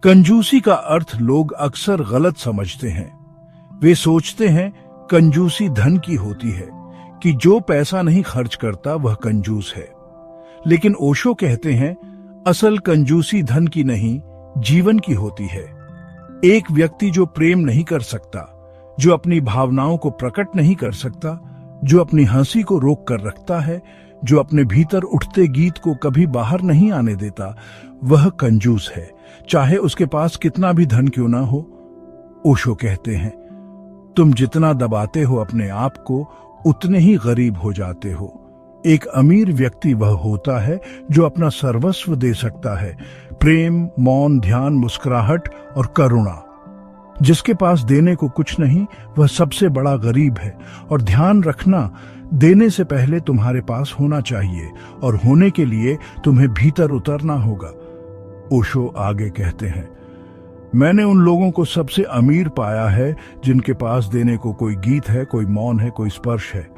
कंजूसी का अर्थ लोग अक्सर गलत समझते हैं। वे सोचते हैं कंजूसी धन की होती है, कि जो पैसा नहीं खर्च करता वह कंजूस है। लेकिन ओशो कहते हैं असल कंजूसी धन की नहीं, जीवन की होती है। एक व्यक्ति जो प्रेम नहीं कर सकता, जो अपनी भावनाओं को प्रकट नहीं कर सकता, जो अपनी हंसी को रोक कर रखता है, जो अपने भीतर उठते गीत को कभी बाहर नहीं आने देता, वह कंजूस है, चाहे उसके पास कितना भी धन क्यों ना हो। ओशो कहते हैं तुम जितना दबाते हो अपने आप को, उतने ही गरीब हो जाते हो। एक अमीर व्यक्ति वह होता है जो अपना सर्वस्व दे सकता है, प्रेम, मौन, ध्यान, मुस्कुराहट और करुणा। जिसके पास देने को कुछ नहीं, वह सबसे बड़ा गरीब है। और ध्यान रखना, देने से पहले तुम्हारे पास होना चाहिए, और होने के लिए तुम्हें भीतर उतरना होगा। ओशो आगे कहते हैं मैंने उन लोगों को सबसे अमीर पाया है जिनके पास देने को कोई गीत है, कोई मौन है, कोई स्पर्श है।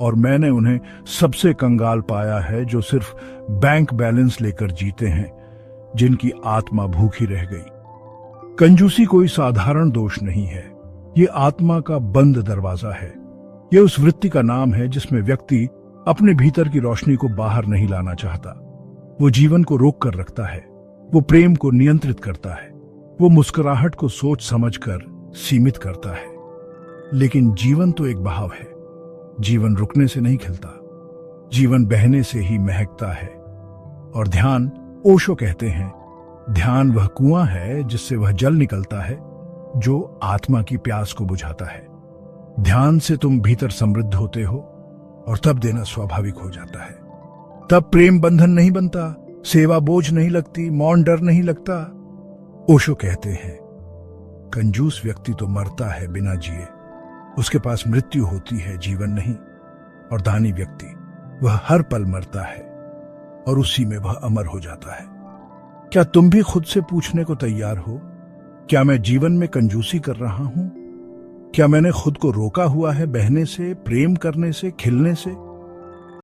और मैंने उन्हें सबसे कंगाल पाया है जो सिर्फ बैंक बैलेंस लेकर जीते हैं, जिनकी आत्मा भूखी रह गई। कंजूसी कोई साधारण दोष नहीं है, ये आत्मा का बंद दरवाजा है। यह उस वृत्ति का नाम है जिसमें व्यक्ति अपने भीतर की रोशनी को बाहर नहीं लाना चाहता। वो जीवन को रोक कर रखता है, वो प्रेम को नियंत्रित करता है, वो मुस्कुराहट को सोच समझकर सीमित करता है। लेकिन जीवन तो एक बहाव है। जीवन रुकने से नहीं खिलता, जीवन बहने से ही महकता है। और ध्यान, ओशो कहते हैं ध्यान वह कुआं है जिससे वह जल निकलता है जो आत्मा की प्यास को बुझाता है। ध्यान से तुम भीतर समृद्ध होते हो, और तब देना स्वाभाविक हो जाता है। तब प्रेम बंधन नहीं बनता, सेवा बोझ नहीं लगती, मौन डर नहीं लगता। ओशो कहते हैं कंजूस व्यक्ति तो मरता है बिना जिए, उसके पास मृत्यु होती है, जीवन नहीं। और दानी व्यक्ति वह हर पल मरता है और उसी में वह अमर हो जाता है। क्या तुम भी खुद से पूछने को तैयार हो, क्या मैं जीवन में कंजूसी कर रहा हूं? क्या मैंने खुद को रोका हुआ है बहने से, प्रेम करने से, खिलने से?